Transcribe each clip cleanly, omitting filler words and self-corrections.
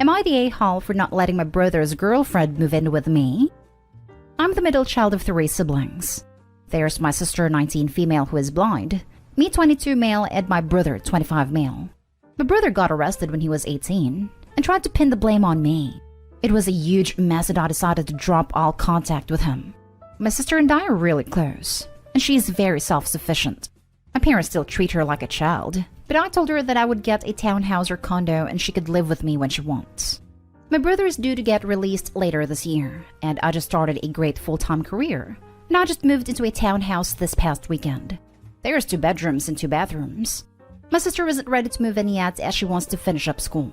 Am I the a-hole for not letting my brother's girlfriend move in with me? I'm the middle child of 3 siblings. There's my sister, 19, female, who is blind, me, 22, male, and my brother, 25, male. My brother got arrested when he was 18 and tried to pin the blame on me. It was a huge mess and I decided to drop all contact with him. My sister and I are really close, and she is very self-sufficient. My parents still treat her like a child, but I told her that I would get a townhouse or condo and she could live with me when she wants. My brother is due to get released later this year, and I just started a great full-time career. And I just moved into a townhouse this past weekend. There's 2 bedrooms and 2 bathrooms. My sister isn't ready to move in yet as she wants to finish up school.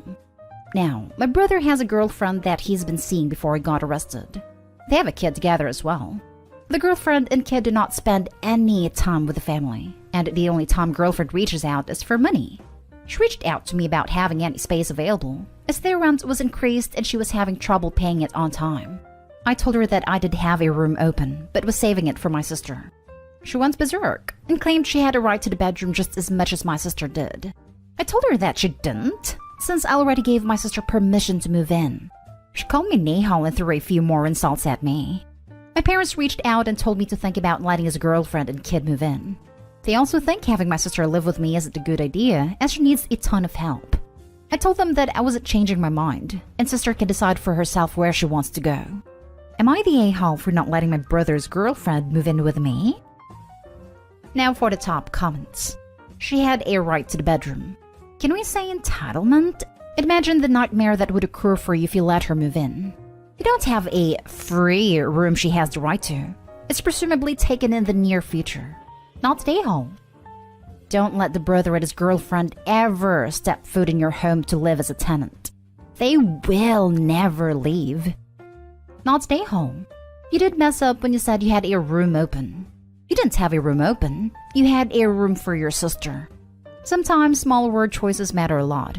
Now, my brother has a girlfriend that he's been seeing before he got arrested. They have a kid together as well. The girlfriend and kid do not spend any time with the family, and the only time girlfriend reaches out is for money. She reached out to me about having any space available, as their rent was increased and she was having trouble paying it on time. I told her that I did have a room open, but was saving it for my sister. She went berserk and claimed she had a right to the bedroom just as much as my sister did. I told her that she didn't, since I already gave my sister permission to move in. She called me Nahal and threw a few more insults at me. My parents reached out and told me to think about letting his girlfriend and kid move in. They also think having my sister live with me isn't a good idea, as she needs a ton of help. I told them that I wasn't changing my mind, and sister can decide for herself where she wants to go. Am I the a-hole for not letting my brother's girlfriend move in with me? Now for the top comments. She had a right to the bedroom. Can we say entitlement? Imagine the nightmare that would occur for you if you let her move in. You don't have a free room she has the right to. It's presumably taken in the near future. Not the a-hole. Don't let the brother and his girlfriend ever step foot in your home to live as a tenant. They will never leave. Not the a-hole. You did mess up when you said you had a room open. You didn't have a room open. You had a room for your sister. Sometimes small word choices matter a lot.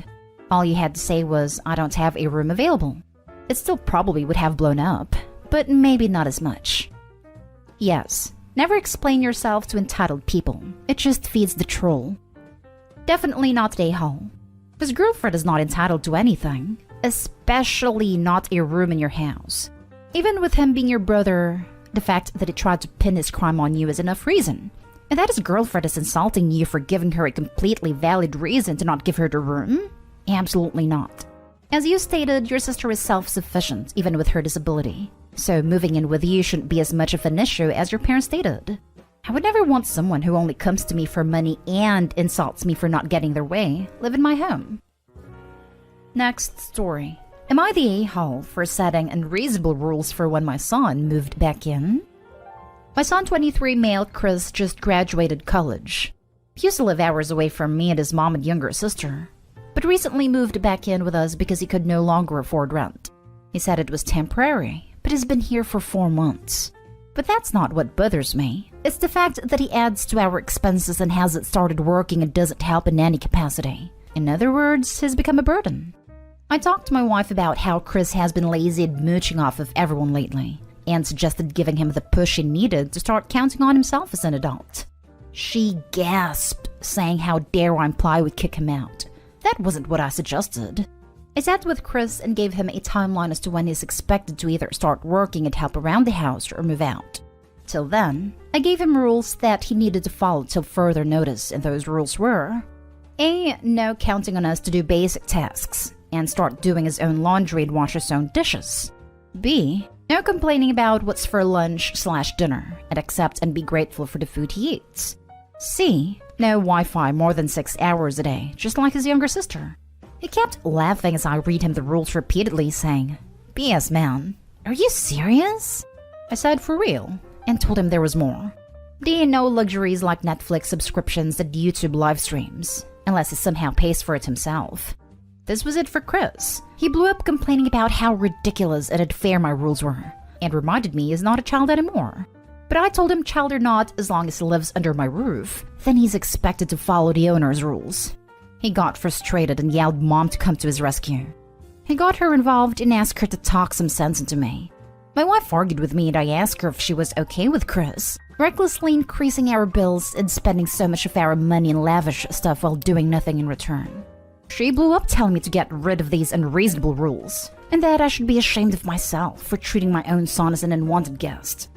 All you had to say was, I don't have a room available. It still probably would have blown up, but maybe not as much. Yes, never explain yourself to entitled people. It just feeds the troll. Definitely not the a-hole. His girlfriend is not entitled to anything, especially not a room in your house. Even with him being your brother, the fact that he tried to pin his crime on you is enough reason. And that his girlfriend is insulting you for giving her a completely valid reason to not give her the room? Absolutely not. As you stated, your sister is self-sufficient, even with her disability. So moving in with you shouldn't be as much of an issue as your parents stated. I would never want someone who only comes to me for money and insults me for not getting their way live in my home. Next story. Am I the a-hole for setting unreasonable rules for when my son moved back in? My son, 23, male Chris, just graduated college. He used to live hours away from me and his mom and younger sister, but recently moved back in with us because he could no longer afford rent. He said it was temporary, but has been here for 4 months. But that's not what bothers me. It's the fact that he adds to our expenses and hasn't started working and doesn't help in any capacity. In other words, he's become a burden. I talked to my wife about how Chris has been lazy and mooching off of everyone lately, and suggested giving him the push he needed to start counting on himself as an adult. She gasped, saying how dare I imply we'd kick him out. That wasn't what I suggested. I sat with Chris and gave him a timeline as to when he's expected to either start working and help around the house or move out. Till then, I gave him rules that he needed to follow till further notice, and those rules were: A. No counting on us to do basic tasks, and start doing his own laundry and wash his own dishes. B. No complaining about what's for lunch/dinner, and accept and be grateful for the food he eats. C. No Wi-Fi more than 6 hours a day, just like his younger sister. He kept laughing as I read him the rules repeatedly, saying, BS, man, are you serious? I said, for real, and told him there was more. D. No luxuries like Netflix subscriptions and YouTube live streams, unless he somehow pays for it himself. This was it for Chris. He blew up complaining about how ridiculous and unfair my rules were, and reminded me he's not a child anymore. But I told him, child or not, as long as he lives under my roof, then he's expected to follow the owner's rules. He got frustrated and yelled Mom to come to his rescue. He got her involved and asked her to talk some sense into me. My wife argued with me and I asked her if she was okay with Chris recklessly increasing our bills and spending so much of our money in lavish stuff while doing nothing in return. She blew up telling me to get rid of these unreasonable rules, and that I should be ashamed of myself for treating my own son as an unwanted guest.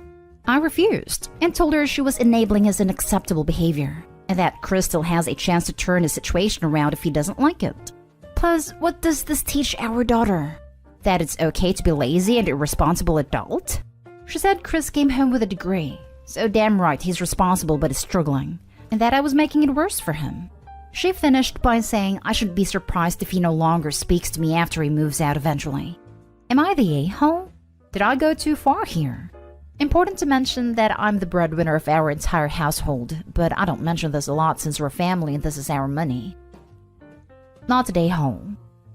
I refused and told her she was enabling his unacceptable behavior, and that Chris still has a chance to turn his situation around if he doesn't like it. Plus, what does this teach our daughter? That it's okay to be lazy and irresponsible adult? She said Chris came home with a degree, so damn right he's responsible but is struggling, and that I was making it worse for him. She finished by saying I should be surprised if he no longer speaks to me after he moves out eventually. Am I the a-hole? Did I go too far here? Important to mention that I'm the breadwinner of our entire household, but I don't mention this a lot since we're a family and this is our money. Not the a-hole.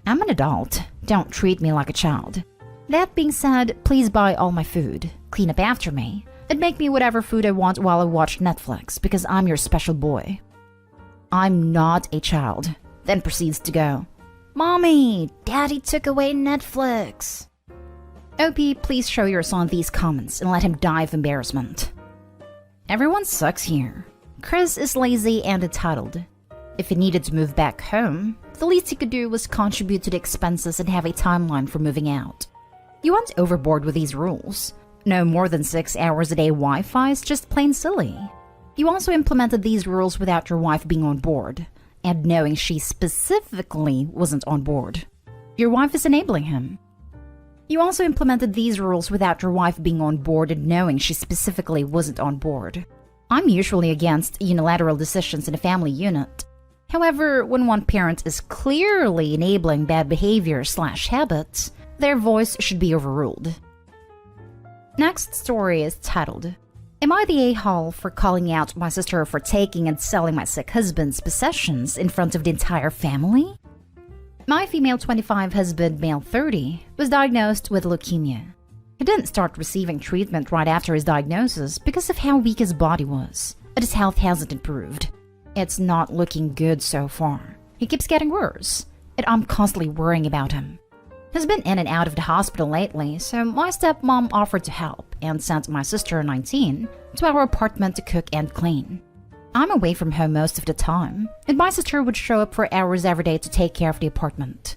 I'm an adult. Don't treat me like a child. That being said, please buy all my food, clean up after me, and make me whatever food I want while I watch Netflix because I'm your special boy. I'm not a child. Then proceeds to go, Mommy, Daddy took away Netflix. OP, please show your son these comments and let him die of embarrassment. Everyone sucks here. Chris is lazy and entitled. If he needed to move back home, the least he could do was contribute to the expenses and have a timeline for moving out. You went overboard with these rules. No more than 6 hours a day Wi-Fi is just plain silly. You also implemented these rules without your wife being on board, and knowing she specifically wasn't on board. Your wife is enabling him. You also implemented these rules without your wife being on board and knowing she specifically wasn't on board. I'm usually against unilateral decisions in a family unit. However, when one parent is clearly enabling bad behavior/habits, their voice should be overruled. Next story is titled, Am I the a-hole for calling out my sister for taking and selling my sick husband's possessions in front of the entire family? My female 25 husband, male 30, was diagnosed with leukemia. He didn't start receiving treatment right after his diagnosis because of how weak his body was, but his health hasn't improved. It's not looking good so far. He keeps getting worse, and I'm constantly worrying about him. He's been in and out of the hospital lately, so my stepmom offered to help and sent my sister, 19, to our apartment to cook and clean. I'm away from home most of the time, and my sister would show up for hours every day to take care of the apartment.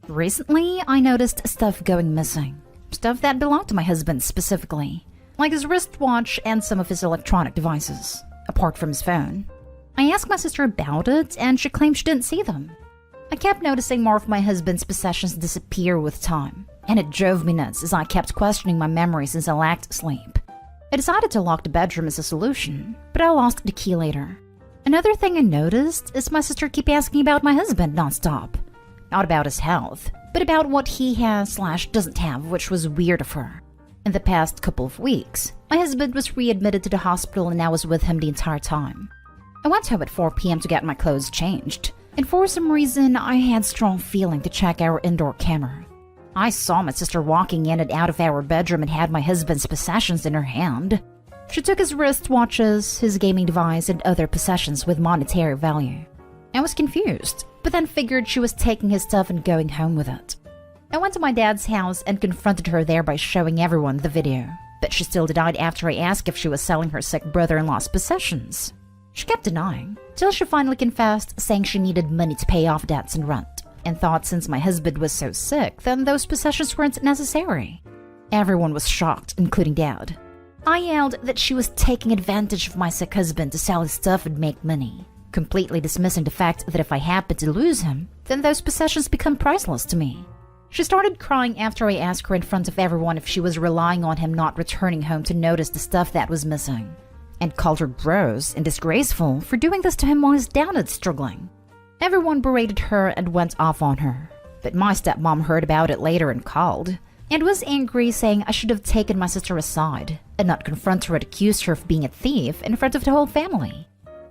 Recently, I noticed stuff going missing. Stuff that belonged to my husband specifically, like his wristwatch and some of his electronic devices, apart from his phone. I asked my sister about it, and she claimed she didn't see them. I kept noticing more of my husband's possessions disappear with time, and it drove me nuts as I kept questioning my memory since I lacked sleep. I decided to lock the bedroom as a solution, but I lost the key later. Another thing I noticed is my sister keep asking about my husband nonstop. Not about his health, but about what he has/doesn't have, which was weird of her. In the past couple of weeks, my husband was readmitted to the hospital and I was with him the entire time. I went home at 4 p.m. to get my clothes changed, and for some reason, I had strong feeling to check our indoor camera. I saw my sister walking in and out of our bedroom and had my husband's possessions in her hand. She took his wristwatches, his gaming device, and other possessions with monetary value. I was confused, but then figured she was taking his stuff and going home with it. I went to my dad's house and confronted her there by showing everyone the video, but she still denied after I asked if she was selling her sick brother-in-law's possessions. She kept denying, till she finally confessed, saying she needed money to pay off debts and rent, and thought since my husband was so sick, then those possessions weren't necessary. Everyone was shocked, including Dad. I yelled that she was taking advantage of my sick husband to sell his stuff and make money, completely dismissing the fact that if I happen to lose him, then those possessions become priceless to me. She started crying after I asked her in front of everyone if she was relying on him not returning home to notice the stuff that was missing, and called her gross and disgraceful for doing this to him while his dad is struggling. Everyone berated her and went off on her, but my stepmom heard about it later and called, and was angry, saying I should have taken my sister aside and not confront her and accuse her of being a thief in front of the whole family.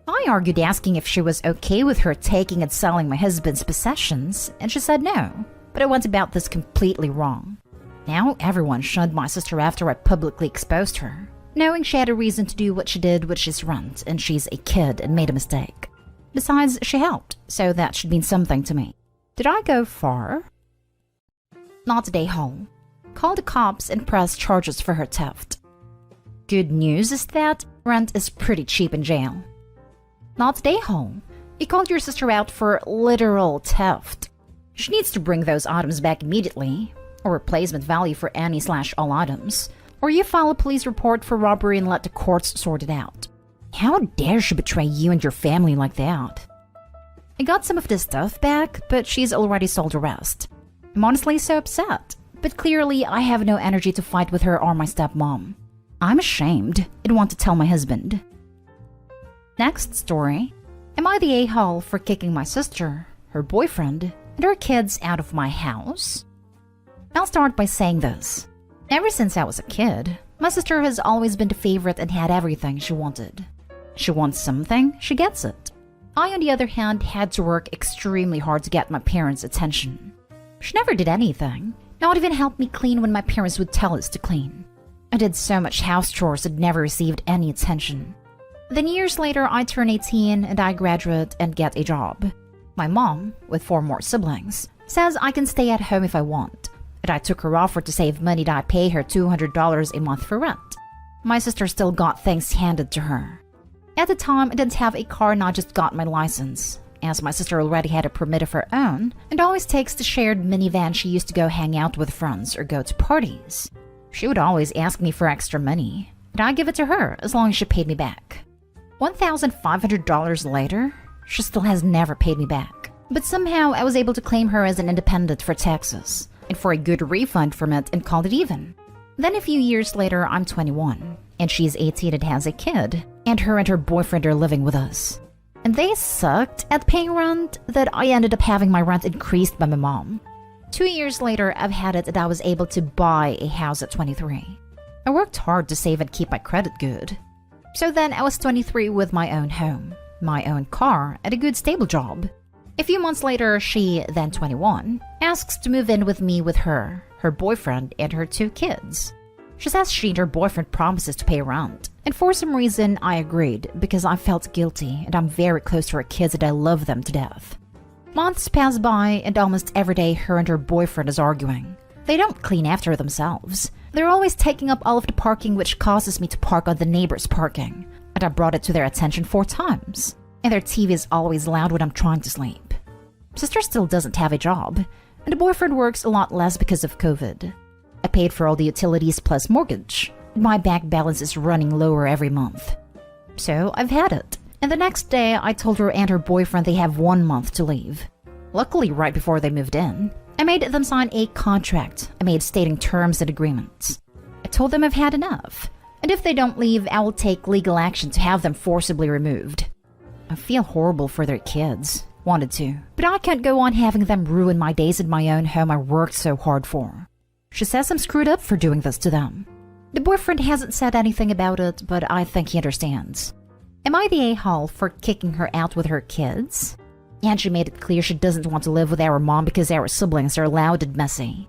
I argued asking if she was okay with her taking and selling my husband's possessions, and she said no, but I went about this completely wrong. Now everyone shunned my sister after I publicly exposed her, knowing she had a reason to do what she did, which is rent, and she's a kid and made a mistake. Besides, she helped, so that should mean something to me. Did I go far? Not a day home. Call the cops and press charges for her theft. Good news is that rent is pretty cheap in jail. Not a day home. You called your sister out for literal theft. She needs to bring those items back immediately, or replacement value for any/all items, or you file a police report for robbery and let the courts sort it out. How dare she betray you and your family like that? I got some of this stuff back, but she's already sold the rest. I'm honestly so upset, but clearly I have no energy to fight with her or my stepmom. I'm ashamed and want to tell my husband. Next story. Am I the a-hole for kicking my sister, her boyfriend, and her kids out of my house? I'll start by saying this. Ever since I was a kid, my sister has always been the favorite and had everything she wanted. She wants something, she gets it. I, on the other hand, had to work extremely hard to get my parents' attention. She never did anything, not even help me clean when my parents would tell us to clean. I did so much house chores and never received any attention. Then years later, I turn 18 and I graduate and get a job. My mom, with 4 more siblings, says I can stay at home if I want, and I took her offer to save money that I pay her $200 a month for rent. My sister still got things handed to her. At the time, I didn't have a car and I just got my license, as my sister already had a permit of her own and always takes the shared minivan she used to go hang out with friends or go to parties. She would always ask me for extra money, and I'd give it to her as long as she paid me back. $1,500 later, she still has never paid me back. But somehow I was able to claim her as an independent for taxes and for a good refund from it and called it even. Then a few years later, I'm 21 and she's 18 and has a kid, and her boyfriend are living with us. And they sucked at paying rent that I ended up having my rent increased by my mom. 2 years later, I've had it and I was able to buy a house at 23. I worked hard to save and keep my credit good. So then I was 23 with my own home, my own car, and a good stable job. A few months later, she, then 21, asks to move in with me with her boyfriend, and her 2 kids. She says she and her boyfriend promises to pay rent, and for some reason I agreed because I felt guilty and I'm very close to her kids and I love them to death. Months pass by and almost every day her and her boyfriend is arguing. They don't clean after themselves. They're always taking up all of the parking, which causes me to park on the neighbor's parking, and I brought it to their attention 4 times. And their TV is always loud when I'm trying to sleep. Sister still doesn't have a job, and the boyfriend works a lot less because of COVID. I paid for all the utilities plus mortgage. My bank balance is running lower every month. So I've had it. And the next day, I told her and her boyfriend they have 1 month to leave. Luckily, right before they moved in, I made them sign a contract I made stating terms and agreements. I told them I've had enough, and if they don't leave, I will take legal action to have them forcibly removed. I feel horrible for their kids. Wanted to, but I can't go on having them ruin my days in my own home I worked so hard for. She says I'm screwed up for doing this to them. The boyfriend hasn't said anything about it, but I think he understands. Am I the a-hole for kicking her out with her kids? And she made it clear she doesn't want to live with our mom because our siblings are loud and messy.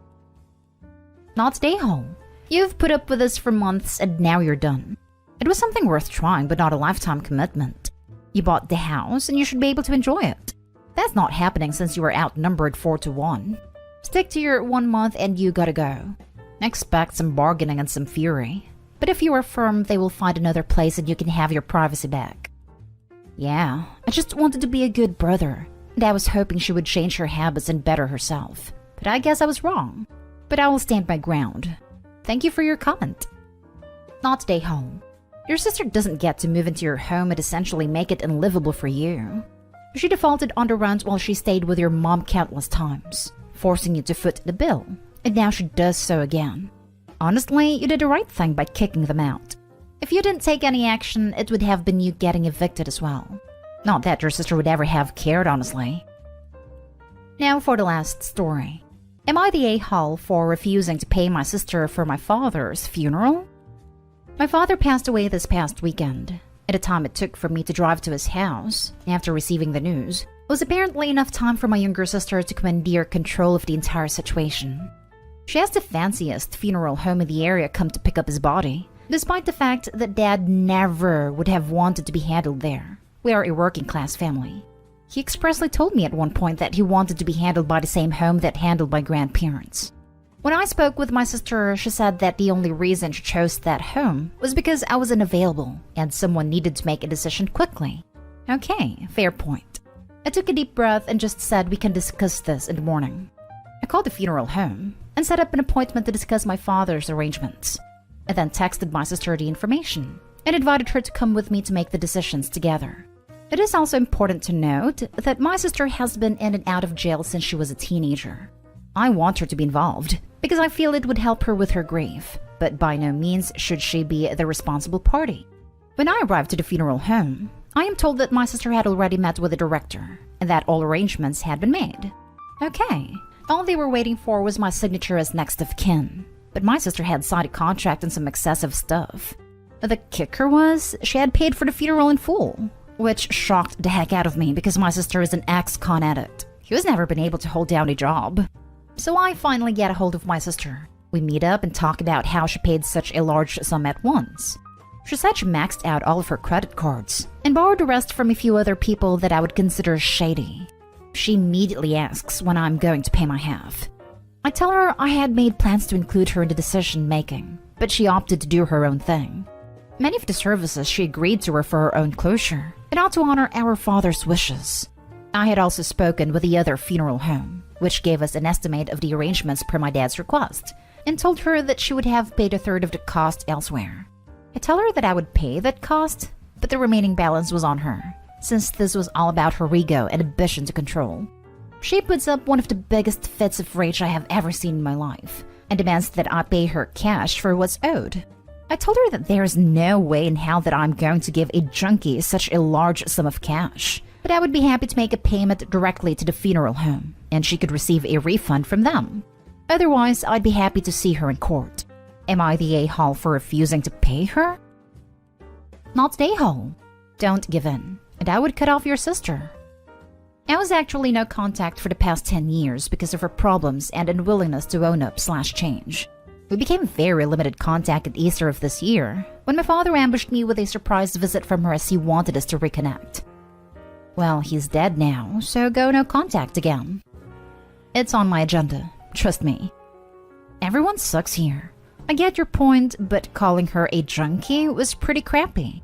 Not the a-hole. You've put up with this for months and now you're done. It was something worth trying, but not a lifetime commitment. You bought the house and you should be able to enjoy it. That's not happening since you were outnumbered 4-1. Stick to your 1 month and you gotta go. Expect some bargaining and some fury. But if you are firm, they will find another place and you can have your privacy back. Yeah, I just wanted to be a good brother, and I was hoping she would change her habits and better herself. But I guess I was wrong. But I will stand my ground. Thank you for your comment. Not stay home. Your sister doesn't get to move into your home and essentially make it unlivable for you. She defaulted on the rent while she stayed with your mom countless times, forcing you to foot the bill, and now she does so again. Honestly, you did the right thing by kicking them out. If you didn't take any action, it would have been you getting evicted as well. Not that your sister would ever have cared, honestly. Now for the last story. Am I the a-hole for refusing to pay my sister for my father's funeral? My father passed away this past weekend. At the time it took for me to drive to his house, after receiving the news, was apparently enough time for my younger sister to commandeer control of the entire situation. She has the fanciest funeral home in the area come to pick up his body, despite the fact that Dad never would have wanted to be handled there. We are a working-class family. He expressly told me at one point that he wanted to be handled by the same home that handled my grandparents. When I spoke with my sister, she said that the only reason she chose that home was because I was unavailable and someone needed to make a decision quickly. Okay, fair point. I took a deep breath and just said we can discuss this in the morning. I called the funeral home and set up an appointment to discuss my father's arrangements. I then texted my sister the information and invited her to come with me to make the decisions together. It is also important to note that my sister has been in and out of jail since she was a teenager. I want her to be involved because I feel it would help her with her grief, but by no means should she be the responsible party. When I arrived to the funeral home, I am told that my sister had already met with the director and that all arrangements had been made. Okay, all they were waiting for was my signature as next of kin, but my sister had signed a contract and some excessive stuff. The kicker was she had paid for the funeral in full, which shocked the heck out of me because my sister is an ex-con addict who has never been able to hold down a job. So I finally get a hold of my sister. We meet up and talk about how she paid such a large sum at once. She said she maxed out all of her credit cards and borrowed the rest from a few other people that I would consider shady. She immediately asks when I'm going to pay my half. I tell her I had made plans to include her in the decision making, but she opted to do her own thing. Many of the services she agreed to were for her own closure and ought to honor our father's wishes. I had also spoken with the other funeral home, which gave us an estimate of the arrangements per my dad's request, and told her that she would have paid a third of the cost elsewhere. I tell her that I would pay that cost, but the remaining balance was on her, since this was all about her ego and ambition to control. She puts up one of the biggest fits of rage I have ever seen in my life, and demands that I pay her cash for what's owed. I told her that there is no way in hell that I'm going to give a junkie such a large sum of cash, but I would be happy to make a payment directly to the funeral home, and she could receive a refund from them. Otherwise, I'd be happy to see her in court. Am I the a-hole for refusing to pay her? Not the a-hole. Don't give in, and I would cut off your sister. I was actually no contact for the past 10 years because of her problems and unwillingness to own up/change. We became very limited contact at Easter of this year, when my father ambushed me with a surprise visit from her as he wanted us to reconnect. Well, he's dead now, so go no contact again. It's on my agenda, trust me. Everyone sucks here. I get your point, but calling her a junkie was pretty crappy.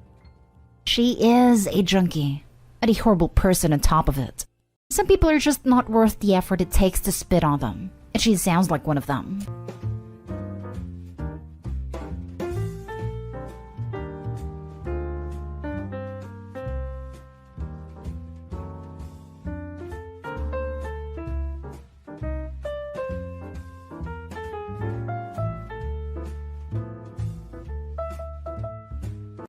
She is a junkie, and a horrible person on top of it. Some people are just not worth the effort it takes to spit on them, and she sounds like one of them.